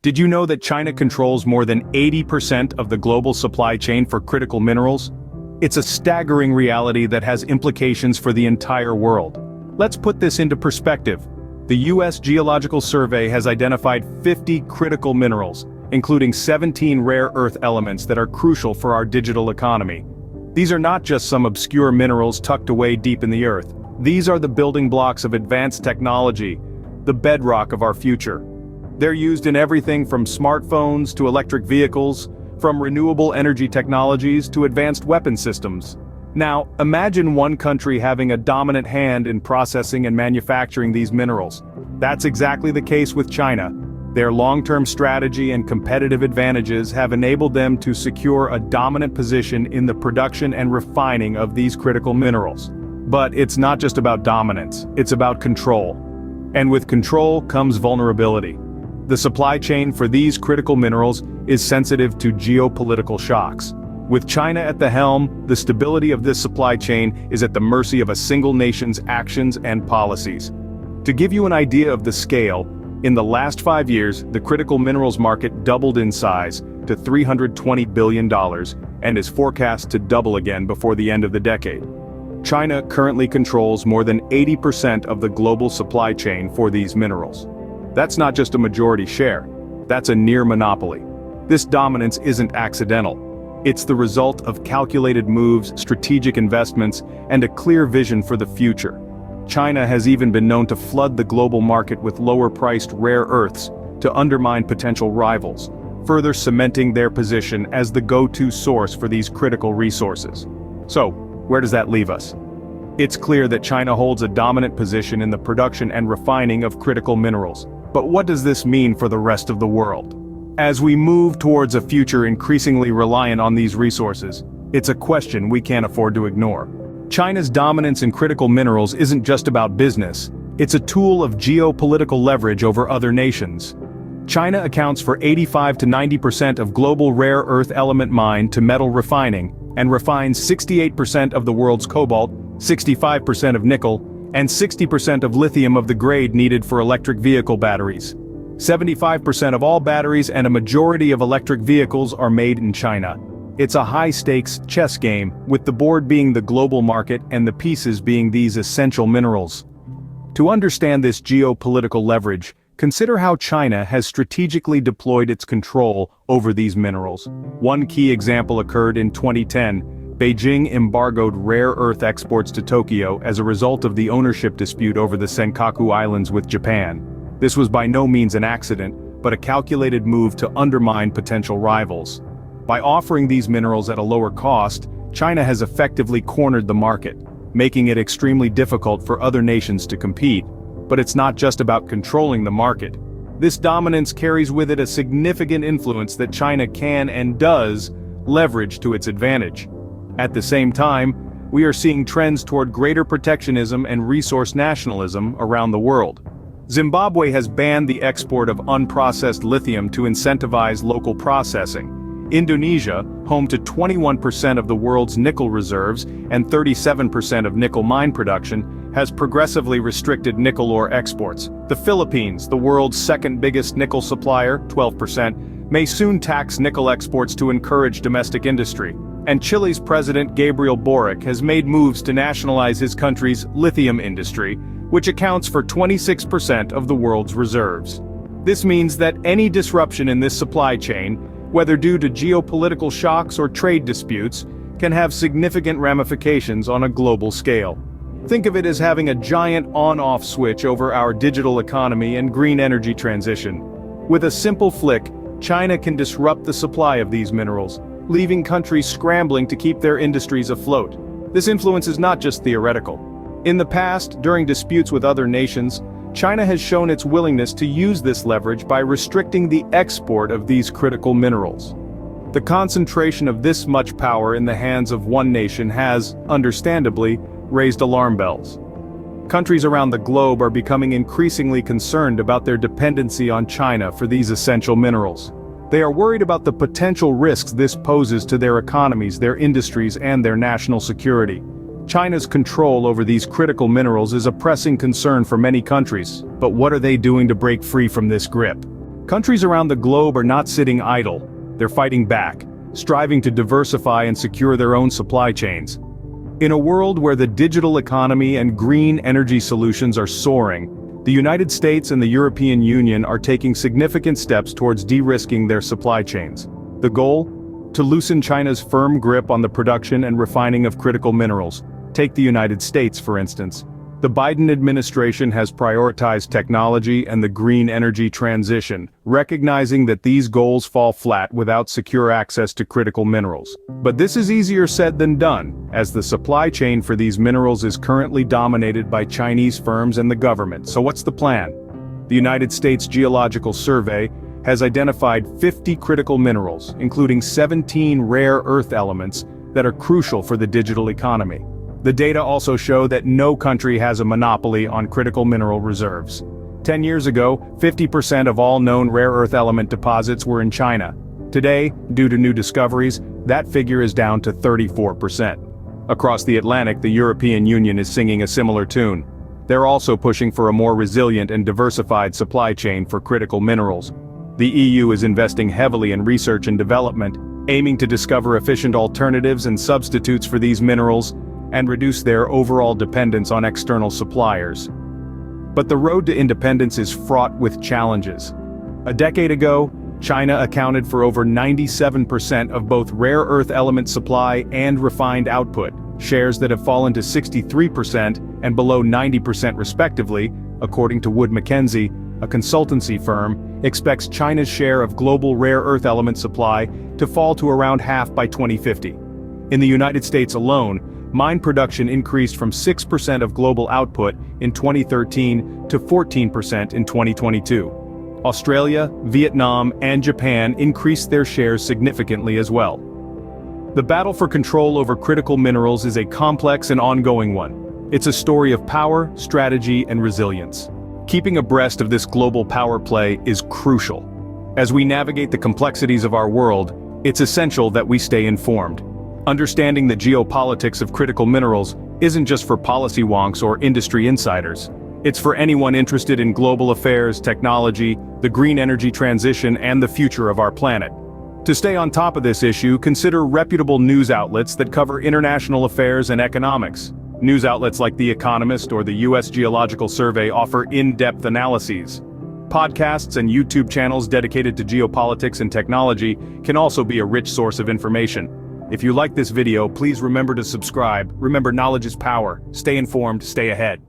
Did you know that China controls more than 80% of the global supply chain for critical minerals? It's a staggering reality that has implications for the entire world. Let's put this into perspective. The U.S. Geological Survey has identified 50 critical minerals, including 17 rare earth elements that are crucial for our digital economy. These are not just some obscure minerals tucked away deep in the earth. These are the building blocks of advanced technology, the bedrock of our future. They're used in everything from smartphones to electric vehicles, from renewable energy technologies to advanced weapon systems. Now, imagine one country having a dominant hand in processing and manufacturing these minerals. That's exactly the case with China. Their long-term strategy and competitive advantages have enabled them to secure a dominant position in the production and refining of these critical minerals. But it's not just about dominance, it's about control. And with control comes vulnerability. The supply chain for these critical minerals is sensitive to geopolitical shocks. With China at the helm, the stability of this supply chain is at the mercy of a single nation's actions and policies. To give you an idea of the scale, in the last 5 years, the critical minerals market doubled in size to $320 billion and is forecast to double again before the end of the decade. China currently controls more than 80% of the global supply chain for these minerals. That's not just a majority share, that's a near monopoly. This dominance isn't accidental. It's the result of calculated moves, strategic investments, and a clear vision for the future. China has even been known to flood the global market with lower-priced rare earths to undermine potential rivals, further cementing their position as the go-to source for these critical resources. So, where does that leave us? It's clear that China holds a dominant position in the production and refining of critical minerals. But what does this mean for the rest of the world? As we move towards a future increasingly reliant on these resources, it's a question we can't afford to ignore. China's dominance in critical minerals isn't just about business, it's a tool of geopolitical leverage over other nations. China accounts for 85 to 90% of global rare earth element mine to metal refining, and refines 68% of the world's cobalt, 65% of nickel, and 60% of lithium of the grade needed for electric vehicle batteries. 75% of all batteries and a majority of electric vehicles are made in China. It's a high-stakes chess game, with the board being the global market and the pieces being these essential minerals. To understand this geopolitical leverage, consider how China has strategically deployed its control over these minerals. One key example occurred in 2010. Beijing embargoed rare earth exports to Tokyo as a result of the ownership dispute over the Senkaku Islands with Japan. This was by no means an accident, but a calculated move to undermine potential rivals. By offering these minerals at a lower cost, China has effectively cornered the market, making it extremely difficult for other nations to compete. But it's not just about controlling the market. This dominance carries with it a significant influence that China can and does leverage to its advantage. At the same time, we are seeing trends toward greater protectionism and resource nationalism around the world. Zimbabwe has banned the export of unprocessed lithium to incentivize local processing. Indonesia, home to 21% of the world's nickel reserves and 37% of nickel mine production, has progressively restricted nickel ore exports. The Philippines, the world's second biggest nickel supplier, 12%, may soon tax nickel exports to encourage domestic industry. And Chile's President Gabriel Boric has made moves to nationalize his country's lithium industry, which accounts for 26% of the world's reserves. This means that any disruption in this supply chain, whether due to geopolitical shocks or trade disputes, can have significant ramifications on a global scale. Think of it as having a giant on-off switch over our digital economy and green energy transition. With a simple flick, China can disrupt the supply of these minerals, leaving countries scrambling to keep their industries afloat. This influence is not just theoretical. In the past, during disputes with other nations, China has shown its willingness to use this leverage by restricting the export of these critical minerals. The concentration of this much power in the hands of one nation has, understandably, raised alarm bells. Countries around the globe are becoming increasingly concerned about their dependency on China for these essential minerals. They are worried about the potential risks this poses to their economies, their industries, and their national security. China's control over these critical minerals is a pressing concern for many countries, but what are they doing to break free from this grip? Countries around the globe are not sitting idle. They're fighting back, striving to diversify and secure their own supply chains. In a world where the digital economy and green energy solutions are soaring, the United States and the European Union are taking significant steps towards de-risking their supply chains. The goal? To loosen China's firm grip on the production and refining of critical minerals. Take the United States, for instance. The Biden administration has prioritized technology and the green energy transition, recognizing that these goals fall flat without secure access to critical minerals. But this is easier said than done, as the supply chain for these minerals is currently dominated by Chinese firms and the government. So what's the plan? The United States Geological Survey has identified 50 critical minerals, including 17 rare earth elements, that are crucial for the digital economy. The data also show that no country has a monopoly on critical mineral reserves. 10 years ago, 50% of all known rare earth element deposits were in China. Today, due to new discoveries, that figure is down to 34%. Across the Atlantic, the European Union is singing a similar tune. They're also pushing for a more resilient and diversified supply chain for critical minerals. The EU is investing heavily in research and development, aiming to discover efficient alternatives and substitutes for these minerals, and reduce their overall dependence on external suppliers. But the road to independence is fraught with challenges. A decade ago, China accounted for over 97% of both rare earth element supply and refined output, shares that have fallen to 63% and below 90% respectively, according to Wood Mackenzie, a consultancy firm, expects China's share of global rare earth element supply to fall to around half by 2050. In the United States alone, mine production increased from 6% of global output in 2013 to 14% in 2022. Australia, Vietnam, and Japan increased their shares significantly as well. The battle for control over critical minerals is a complex and ongoing one. It's a story of power, strategy, and resilience. Keeping abreast of this global power play is crucial. As we navigate the complexities of our world, it's essential that we stay informed. Understanding the geopolitics of critical minerals isn't just for policy wonks or industry insiders. It's for anyone interested in global affairs, technology, the green energy transition, and the future of our planet. To stay on top of this issue, consider reputable news outlets that cover international affairs and economics. News outlets like The Economist or the U.S. Geological Survey offer in-depth analyses. Podcasts and YouTube channels dedicated to geopolitics and technology can also be a rich source of information. If you like this video, please remember to subscribe. Remember, knowledge is power. Stay informed, stay ahead.